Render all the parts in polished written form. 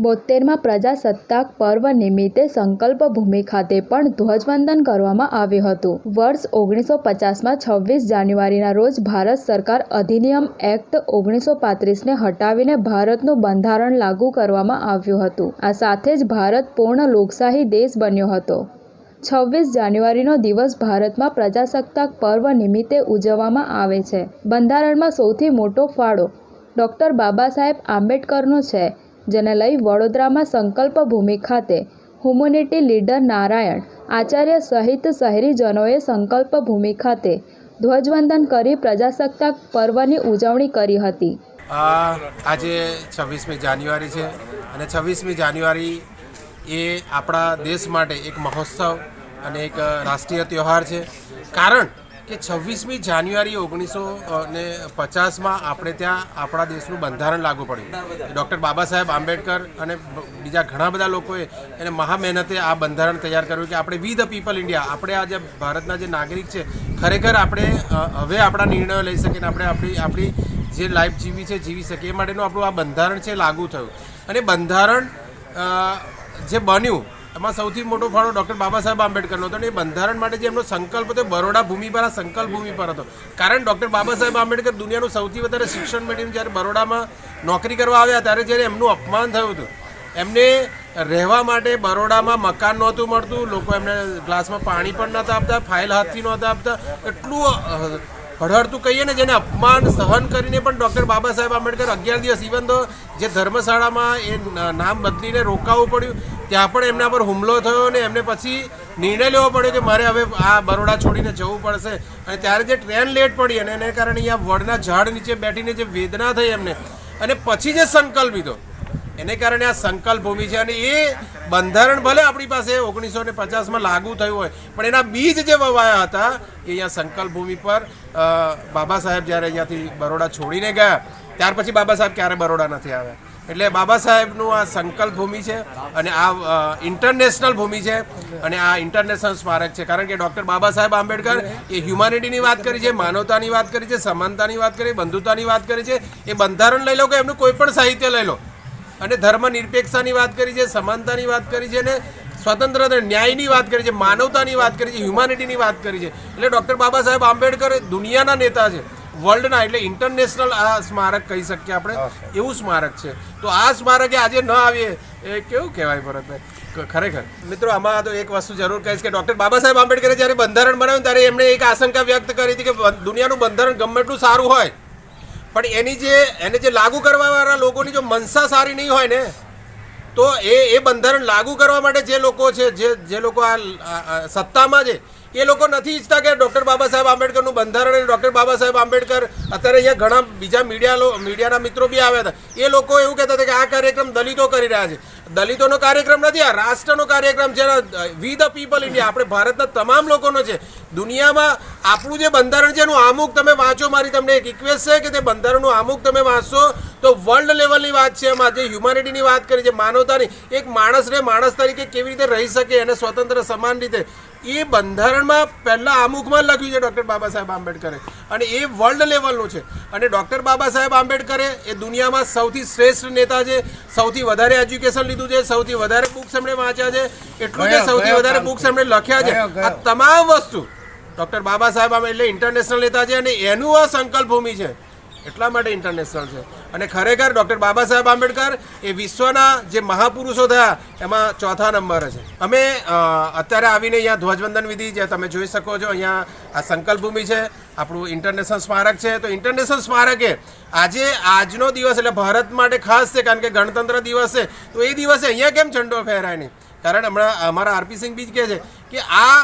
72માં પ્રજાસત્તાક પર્વ નિમિત્તે સંકલ્પ ભૂમિ ખાતે પણ ધ્વજવંદન કરવામાં આવ્યું હતું. વર્ષ 1950માં 26 જાન્યુઆરીના રોજ ભારત સરકાર અધિનિયમ એક્ટ 1935ને હટાવીને ભારતનું બંધારણ લાગુ કરવામાં આવ્યું હતું. આ સાથે જ ભારત પૂર્ણ લોકશાહી દેશ બન્યો હતો. 26 જાન્યુઆરીનો દિવસ ભારતમાં પ્રજાસત્તાક પર્વ નિમિત્તે ઉજવવામાં આવે છે. બંધારણમાં સૌથી મોટો ફાળો ડૉક્ટર બાબા સાહેબ આંબેડકરનો છે, જેને લઈ વડોદરામાં સંકલ્પ ભૂમિ ખાતે હ્યુમેનિટી લીડર નારાયણ આચાર્ય સહિત શહેરીજનોએ સંકલ્પ ભૂમિ ખાતે ધ્વજવંદન કરી પ્રજાસત્તાક પર્વની ઉજવણી કરી હતી. આજે 26મી જાન્યુઆરી છે અને 26મી જાન્યુઆરી એ આપણા દેશ માટે એક મહોત્સવ અને એક રાષ્ટ્રીય તહેવાર છે. કારણ કે 26મી જાન્યુઆરી 1950માં આપણે ત્યાં આપણા દેશનું બંધારણ લાગુ પડ્યું. ડૉક્ટર બાબા સાહેબ આંબેડકર અને બીજા ઘણા બધા લોકોએ એને મહા મહેનતે આ બંધારણ તૈયાર કર્યું કે આપણે વી ધ પીપલ ઇન્ડિયા, આપણે આ જે ભારતના જે નાગરિક છે, ખરેખર આપણે હવે આપણા નિર્ણયો લઈ શકીએ અને આપણે આપણી જે લાઈફ જીવી શકીએ એ માટેનું આપણું આ બંધારણ છે લાગુ થયું. અને બંધારણ જે બન્યું એમાં સૌથી મોટો ફાળો ડૉક્ટર બાબા સાહેબ આંબેડકરનો હતો. અને એ બંધારણ માટે જે એમનો સંકલ્પ હતો બરોડા ભૂમિ પર, આ સંકલ્પ ભૂમિ પર હતો. કારણ ડૉક્ટર બાબા સાહેબ આંબેડકર દુનિયાનું સૌથી વધારે શિક્ષણ મેળવીને જ્યારે બરોડામાં નોકરી કરવા આવ્યા ત્યારે જ્યારે એમનું અપમાન થયું હતું, એમને રહેવા માટે બરોડામાં મકાન નહોતું મળતું, લોકો એમને ગ્લાસમાં પાણી પણ નહોતા આપતા, ફાઇલ હાથથી નહોતા આપતા, એટલું હળહળતું કહીએ ને, જેને અપમાન સહન કરીને પણ ડૉક્ટર બાબા સાહેબ આંબેડકર 11 દિવસ ઇવન તો જે ધર્મશાળામાં એ નામ બદલીને રોકાવવું પડ્યું, ત્યાં પણ એમના પર હુમલો થયો અને એમને પછી નિર્ણય લેવો પડ્યો કે મારે હવે આ બરોડા છોડીને જવું પડશે. અને ત્યારે જે ટ્રેન લેટ પડી અને એને કારણે અહીંયા વડના ઝાડ નીચે બેઠીને જે વેદના થઈ એમને, અને પછી જે સંકલ્પ લીધો એને કારણે આ સંકલ્પ ભૂમિ છે. અને એ બંધારણ ભલે આપણી પાસે 1950માં લાગુ થયું હોય, પણ એના બીજ જે વવાયા હતા એ અહીંયા સંકલ્પ ભૂમિ પર બાબા સાહેબ જ્યારે અહીંયાથી બરોડા છોડીને ગયા ત્યાર પછી બાબા સાહેબ ક્યારે બરોડા નથી આવ્યા. એટલે બાબા સાહેબનું આ સંકલ્પ ભૂમિ છે અને આ ઇન્ટરનેશનલ ભૂમિ છે અને આ ઇન્ટરનેશનલ સ્મારક છે. કારણ કે ડૉક્ટર બાબા સાહેબ આંબેડકર એ હ્યુમેનિટીની વાત કરી છે, માનવતાની વાત કરી છે, સમાનતાની વાત કરી, બંધુતાની વાત કરી છે. એ બંધારણ લઈ લો કે એમનું કોઈ પણ સાહિત્ય લઈ લો, અને ધર્મ નિરપેક્ષતાની વાત કરી છે, સમાનતાની વાત કરી છે, અને સ્વતંત્ર ન્યાયની વાત કરી છે, માનવતાની વાત કરી છે, હ્યુમેનિટીની વાત કરી છે. એટલે ડૉક્ટર બાબા સાહેબ આંબેડકર દુનિયાના નેતા છે, વર્લ્ડના, એટલે ઇન્ટરનેશનલ આ સ્મારક કહી શકીએ આપણે, એવું સ્મારક છે. તો આ સ્મારકે આજે ન આવીએ એ કેવું કહેવાય ભરતભાઈ? ખરેખર મિત્રો, આમાં તો એક વસ્તુ જરૂર કહીશ કે ડૉક્ટર બાબા સાહેબ આંબેડકરે જ્યારે બંધારણ બનાવ્યું ત્યારે એમણે એક આશંકા વ્યક્ત કરી હતી કે દુનિયાનું બંધારણ ગમે એટલું સારું હોય, પણ એને જે લાગુ કરવાવાળા લોકોની જો મનસા સારી નહીં હોય ને, તો એ બંધારણ લાગુ કરવા માટે જે લોકો છે, જે લોકો આ સત્તામાં છે, એ લોકો નથી ઈચ્છતા કે ડૉક્ટર બાબા સાહેબ આંબેડકરનું બંધારણ અને ડૉક્ટર બાબા સાહેબ આંબેડકર, અત્યારે અહીંયા ઘણા બીજા મીડિયાના મિત્રો બી આવ્યા હતા, એ લોકો એવું કહેતા હતા કે આ કાર્યક્રમ દલિતો કરી રહ્યા છે. દલિતોનો કાર્યક્રમ નથી, આ રાષ્ટ્રનો કાર્યક્રમ છે. વી ધ પીપલ ઇન્ડિયા, આપણે ભારતના તમામ લોકોનો છે. દુનિયામાં આપણું જે બંધારણ છે એનું આમુખ તમે વાંચો. મારી તમને એક રિક્વેસ્ટ છે કે તે બંધારણનું આમુખ તમે વાંચશો તો વર્લ્ડ લેવલની વાત છે. એમાં જે હ્યુમેનિટીની વાત કરી છે, માનવતાની, એક માણસને માણસ તરીકે કેવી રીતે રહી શકે એને સ્વતંત્ર સમાન રીતે, એ બંધારણમાં પહેલાં આમુખમાં લખ્યું છે ડૉક્ટર બાબા સાહેબ આંબેડકરે, અને એ વર્લ્ડ લેવલનું છે. અને ડૉક્ટર બાબા સાહેબ આંબેડકરે એ દુનિયામાં સૌથી શ્રેષ્ઠ નેતા છે, સૌથી વધારે એજ્યુકેશન લીધું છે, સૌથી વધારે બુક્સ એમણે વાંચ્યા છે, એટલું જ સૌથી વધારે બુક્સ એમણે લખ્યા છે. આ તમામ વસ્તુ ડૉક્ટર બાબા સાહેબ એટલે ઇન્ટરનેશનલ નેતા છે, અને એનું આ સંકલ્પ ભૂમિ છે, એટલા માટે ઇન્ટરનેશનલ છે. અને ખરેખર ડૉક્ટર બાબા સાહેબ આંબેડકર એ વિશ્વના જે મહાપુરુષો થયા એમાં ચોથા નંબરે છે. અમે અત્યારે આવીને અહીંયા ધ્વજવંદન વિધિ જે તમે જોઈ શકો છો, અહીંયા આ સંકલ્પ ભૂમિ છે, આપણું ઇન્ટરનેશનલ સ્મારક છે. તો ઇન્ટરનેશનલ સ્મારકે આજનો દિવસ એટલે ભારત માટે ખાસ છે, કારણ કે ગણતંત્ર દિવસ છે. તો એ દિવસે અહીંયા કેમ ઝંડો ફહેરાય નહીં? કારણ હમણાં અમારા આરપી સિંહ બી કહે છે કે આ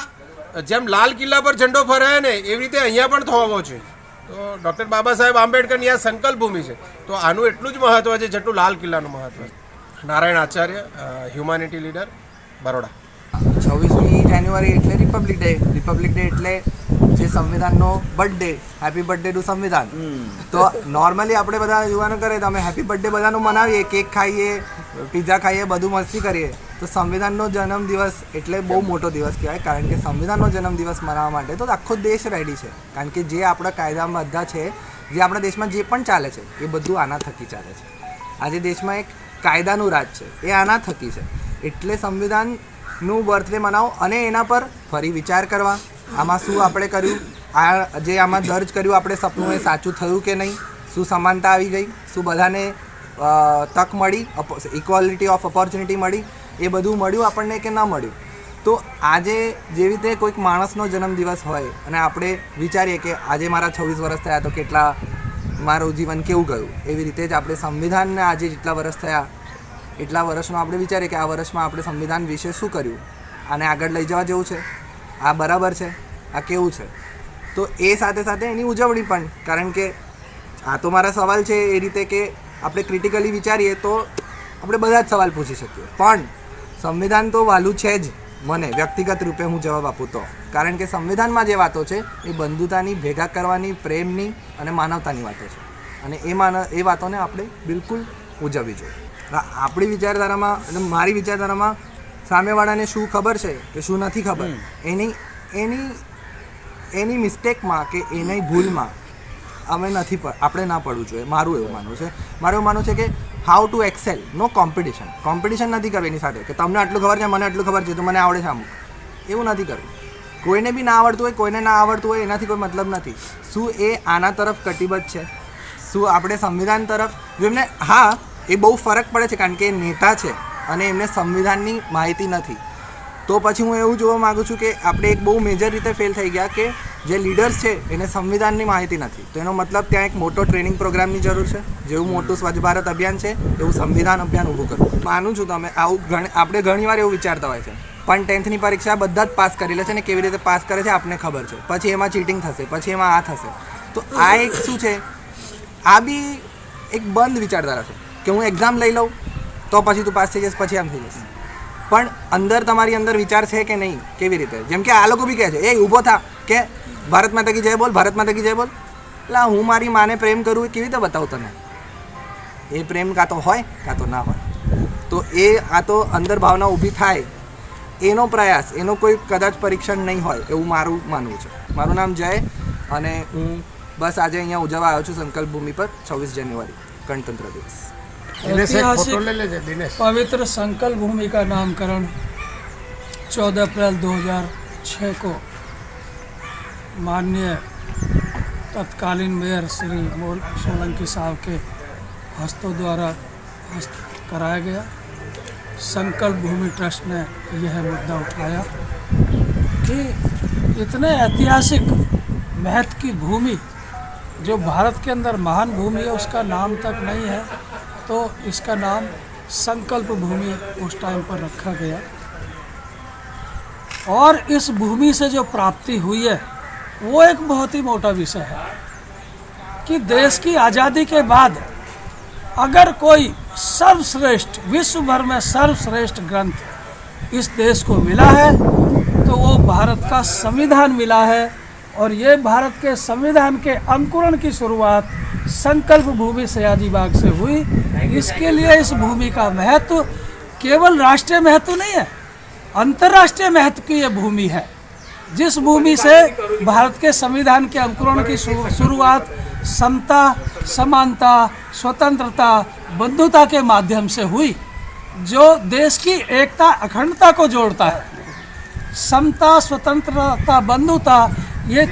જેમ લાલ કિલ્લા પર ઝંડો ફહરાય ને એવી રીતે અહીંયા પણ થવો જોઈએ. તો ડૉક્ટર બાબા સાહેબ આંબેડકરની આ સંકલ્પ ભૂમિ છે, તો આનું એટલું જ મહત્ત્વ છે જેટલું લાલ કિલ્લાનું મહત્ત્વ છે. Narayan Acharya, humanity leader, Baroda. 26મી જાન્યુઆરી એટલે રિપબ્લિક ડે એટલે જે સંવિધાનનો બર્થડે. હેપી બર્થડે ટુ સંવિધાન. તો નોર્મલી આપણે બધા યુવાનો કરે તો અમે હેપી બર્થડે બધાનું મનાવીએ, કેક ખાઈએ, પિઝા ખાઈએ, બધું મસ્તી કરીએ. તો સંવિધાનનો જન્મદિવસ એટલે બહુ મોટો દિવસ કહેવાય, કારણ કે સંવિધાનનો જન્મદિવસ મનાવવા માટે તો આખો દેશ રેડી છે. કારણ કે જે આપણા કાયદામાં બધા છે, જે આપણા દેશમાં જે પણ ચાલે છે એ બધું આના થકી ચાલે છે. આજે દેશમાં એક કાયદાનું રાજ છે એ આના થકી છે. એટલે સંવિધાનનું બર્થડે મનાવો અને એના પર ફરી વિચાર કરવા, આમાં શું આપણે કર્યું, આ જે આમાં દર્જ કર્યું આપણે સપનું એ સાચું થયું કે નહીં, શું સમાનતા આવી ગઈ, શું બધાને તક મળી, ઇક્વાલિટી ઓફ ઓપોર્ચ્યુનિટી મળી, એ બધું મળ્યું આપણને કે ન મળ્યું. તો આજે જેવી રીતે કોઈક માણસનો જન્મદિવસ હોય અને આપણે વિચારીએ કે આજે મારા 26 વર્ષ થયા તો કેટલા મારું જીવન કેવું ગયું, એવી રીતે જ આપણે સંવિધાનને આજે જેટલા વર્ષ થયા એટલા વર્ષનો આપણે વિચારીએ કે આ વર્ષમાં આપણે સંવિધાન વિશે શું કર્યું, આને આગળ લઈ જવા જેવું છે, આ બરાબર છે, આ કેવું છે. તો એ સાથે સાથે એની ઉજવણી પણ, કારણ કે આ તો મારા સવાલ છે એ રીતે કે આપણે ક્રિટિકલી વિચારીએ તો આપણે બધા જ સવાલ પૂછી શકીએ, પણ સંવિધાન તો વાલું છે જ મને વ્યક્તિગત રૂપે હું જવાબ આપું તો, કારણ કે સંવિધાનમાં જે વાતો છે એ બંધુતાની, ભેગા કરવાની, પ્રેમની અને માનવતાની વાતો છે, અને એ વાતોને આપણે બિલકુલ ઉજવવી જોઈએ. આપણી વિચારધારામાં અને મારી વિચારધારામાં સામેવાળાને શું ખબર છે કે શું નથી ખબર, એની મિસ્ટેકમાં કે એની ભૂલમાં આપણે ના પડવું જોઈએ. મારું એવું માનવું છે કે how to excel, no competition નથી કરવી એની સાથે કે તમને આટલું ખબર છે, મને આટલું ખબર છે, તો મને આવડે છે અમુક, એવું નથી કરવું. કોઈને બી ના આવડતું હોય, કોઈને ના આવડતું હોય, એનાથી કોઈ મતલબ નથી. શું એ આના તરફ કટિબદ્ધ છે, શું આપણે સંવિધાન તરફ, જો એમને, હા એ બહુ ફરક પડે છે કારણ કે એ નેતા છે અને એમને સંવિધાનની માહિતી નથી, તો પછી હું એવું જોવા માગું છું કે આપણે એક બહુ મેજર રીતે ફેલ થઈ ગયા કે જે લીડર્સ છે એને સંવિધાનની માહિતી નથી. તો એનો મતલબ ત્યાં એક મોટો ટ્રેનિંગ પ્રોગ્રામની જરૂર છે. જેવું મોટું સ્વચ્છ ભારત અભિયાન છે એવું સંવિધાન અભિયાન ઊભું કરવું. માનું છું તમે આવું આપણે ઘણીવાર એવું વિચારતા હોય છે, પણ 10th પરીક્ષા બધા જ પાસ કરી લે છે ને કેવી રીતે પાસ કરે છે આપણને ખબર છે, પછી એમાં ચીટિંગ થશે, પછી એમાં આ થશે. તો આ એક શું છે, આ બી એક બંધ વિચારધારા છે કે હું એક્ઝામ લઈ લઉં તો પછી તું પાસ થઈ જઈશ, પછી આમ થઈ જશે. પણ અંદર તમારી અંદર વિચાર છે કે નહીં, કેવી રીતે? જેમ કે આ લોકો બી કહે છે એ ઊભો થા કે ભારત માતા કી જય બોલ, ભારત માતા કી જય બોલ. એટલે હું મારી માને પ્રેમ કરું એ કેવી રીતે બતાવું તને? એ પ્રેમ કાં તો હોય કાં તો ના હોય. તો એ આ તો અંદર ભાવના ઊભી થાય એનો પ્રયાસ, એનો કોઈ કદાચ પરીક્ષણ નહીં હોય એવું મારું માનવું છે. મારું નામ જય અને હું બસ આજે અહીંયા ઉજવવા આવ્યો છું સંકલ્પ ભૂમિ પર 26 જાન્યુઆરી गणतंत्र दिवस. ऐतिहासिक पवित्र संकल्प भूमि का नामकरण 14 अप्रैल 2006 को माननीय तत्कालीन मेयर श्री मोल सोलंकी साहब के हस्तों द्वारा कराया गया. संकल्प भूमि ट्रस्ट ने यह मुद्दा उठाया कि इतने ऐतिहासिक महत्व की भूमि जो भारत के अंदर महान भूमि है उसका नाम तक नहीं है, तो इसका नाम संकल्प भूमि उस टाइम पर रखा गया. और इस भूमि से जो प्राप्ति हुई है वो एक बहुत ही मोटा विषय है कि देश की आज़ादी के बाद अगर कोई सर्वश्रेष्ठ, विश्व भर में सर्वश्रेष्ठ ग्रंथ इस देश को मिला है तो वो भारत का संविधान मिला है. और ये भारत के संविधान के अंकुरण की शुरुआत संकल्प भूमि सयाजी बाग से हुई. इसके लिए इस भूमि का महत्व केवल राष्ट्रीय महत्व नहीं है, अंतर्राष्ट्रीय महत्व की ये भूमि है. जिस भूमि से भारत के संविधान के अंकुरण की शुरुआत समता, समानता, स्वतंत्रता, बंधुता के माध्यम से हुई, जो देश की एकता, अखंडता को जोड़ता है. समता, स्वतंत्रता, बंधुता ये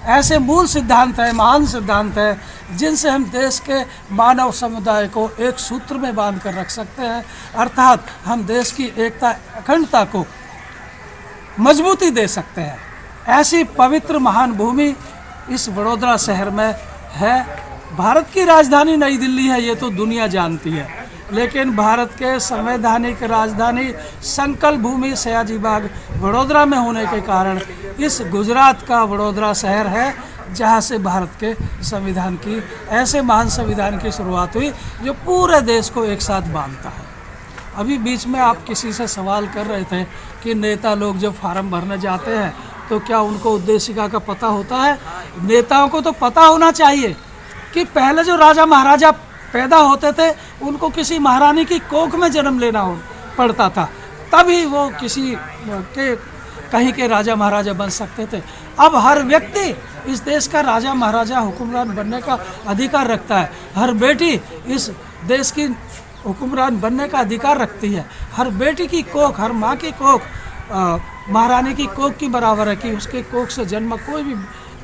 ऐसे मूल सिद्धांत है, महान सिद्धांत है जिनसे हम देश के मानव समुदाय को एक सूत्र में बांध कर रख सकते हैं. अर्थात हम देश की एकता, अखंडता को मजबूती दे सकते हैं. ऐसी पवित्र महान भूमि इस वडोदरा शहर में है. भारत की राजधानी नई दिल्ली है, ये तो दुनिया जानती है, लेकिन भारत के संवैधानिक राजधानी संकल्प भूमि सयाजी बाग वडोदरा में होने के कारण इस गुजरात का वडोदरा शहर है जहाँ से भारत के संविधान की, ऐसे महान संविधान की शुरुआत हुई जो पूरे देश को एक साथ बांधता है. अभी बीच में आप किसी से सवाल कर रहे थे कि नेता लोग जब फार्म भरने जाते हैं तो क्या उनको उद्देशिका का पता होता है? नेताओं को तो पता होना चाहिए कि पहले जो राजा महाराजा पैदा होते थे उनको किसी महारानी की कोख में जन्म लेना पड़ता था, तभी वो किसी के कहीं के राजा महाराजा बन सकते थे. अब हर व्यक्ति इस देश का राजा महाराजा हुक्मरान बनने का अधिकार रखता है. हर बेटी इस देश की हुक्मरान बनने का अधिकार रखती है। हर बेटी की कोख, हर माँ की कोख महारानी की कोख की बराबर है कि उसके कोख से जन्मा कोई भी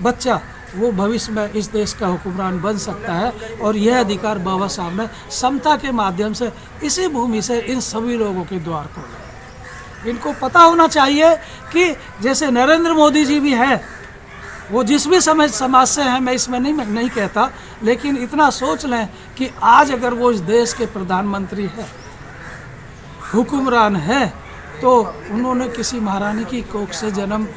बच्चा वो भविष्य में इस देश का हुक्मरान बन सकता है। और यह अधिकार बाबा साहब ने समता के माध्यम से इसी भूमि से इन सभी लोगों के द्वार खोले। इनको पता होना चाहिए कि जैसे नरेंद्र मोदी जी भी है, वो जिस भी समाज से हैं, मैं इसमें नहीं कहता, लेकिन इतना सोच लें कि आज अगर वो इस देश के प्रधानमंत्री है, हुक्मरान है, तो उन्होंने किसी महारानी की कोख से जन्म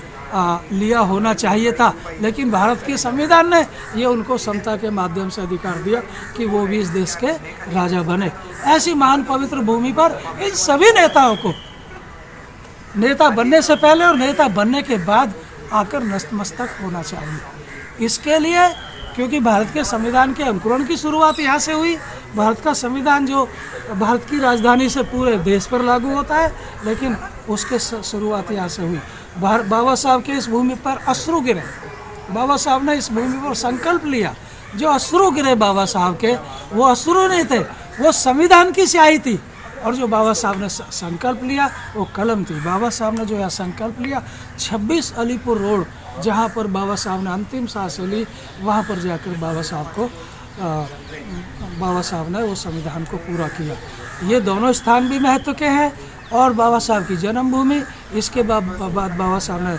लिया होना चाहिए था। लेकिन भारत के संविधान ने ये उनको समता के माध्यम से अधिकार दिया कि वो भी इस देश के राजा बने। ऐसी महान पवित्र भूमि पर इन सभी नेताओं को नेता बनने से पहले और नेता बनने के बाद आकर नतमस्तक होना चाहिए। इसके लिए क्योंकि भारत के संविधान के अंकुरण की शुरुआत यहाँ से हुई। भारत का संविधान जो भारत की राजधानी से पूरे देश पर लागू होता है, लेकिन उसके शुरुआत यहाँ से हुई। बाबा साहब के इस भूमि पर अश्रु गिरे। बाबा साहब ने इस भूमि पर संकल्प लिया। जो अश्रु गिरे बाबा साहब के, वो अश्रु नहीं थे, वो संविधान की स्याही थी। और जो बाबा साहब ने संकल्प लिया वो कलम थी। बाबा साहब ने जो यह संकल्प लिया, 26 अलीपुर रोड जहाँ पर बाबा साहब ने अंतिम सांसें ली, वहाँ पर जाकर बाबा साहब ने वो संविधान को पूरा किया। ये दोनों स्थान भी महत्व के हैं। और बाबा साहब की जन्मभूमि, इसके बाद बाबा साहब ने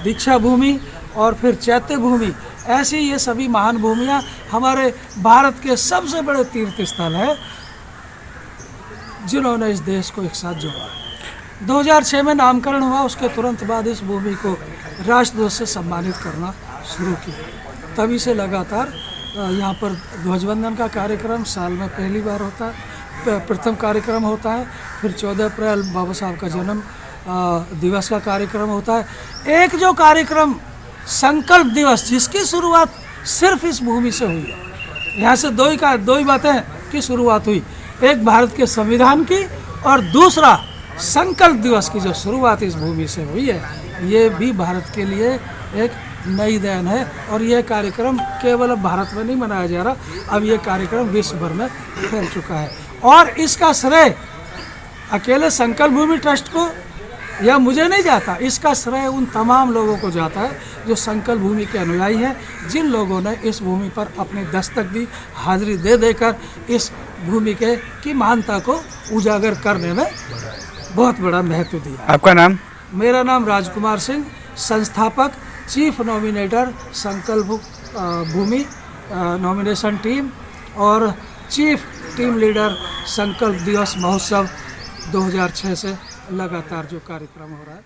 दीक्षा भूमि और फिर चैत्य भूमि, ऐसी ये सभी महान भूमियाँ हमारे भारत के सबसे बड़े तीर्थ स्थल है जिन्होंने इस देश को एक साथ जोड़ा। 2006 में नामकरण हुआ, उसके तुरंत बाद इस भूमि को राष्ट्रध्वज से सम्मानित करना शुरू किया। तभी से लगातार यहाँ पर ध्वजवंदन का कार्यक्रम साल में पहली बार होता है, प्रथम कार्यक्रम होता है। फिर 14 अप्रैल बाबा साहब का जन्म दिवस का कार्यक्रम होता है। एक जो कार्यक्रम संकल्प दिवस, जिसकी शुरुआत सिर्फ इस भूमि से हुई है। यहाँ से दो ही बातें की शुरुआत हुई, एक भारत के संविधान की और दूसरा संकल्प दिवस की जो शुरुआत इस भूमि से हुई है। ये भी भारत के लिए एक नई देन है। और यह कार्यक्रम केवल अब भारत में नहीं मनाया जा रहा, अब ये कार्यक्रम विश्व भर में फैल चुका है। और इसका श्रेय अकेले संकल्प भूमि ट्रस्ट को या मुझे नहीं जाता, इसका श्रेय उन तमाम लोगों को जाता है जो संकल्प भूमि के अनुयायी हैं, जिन लोगों ने इस भूमि पर अपनी दस्तक दी, हाजिरी दे देकर इस भूमि की महानता को उजागर करने में बहुत बड़ा महत्व दिया। आपका नाम? मेरा नाम राजकुमार सिंह, संस्थापक, चीफ नॉमिनेटर संकल्प भूमि नॉमिनेशन टीम और चीफ टीम लीडर संकल्प दिवस महोत्सव 2006 से लगातार जो कार्यक्रम हो रहा है।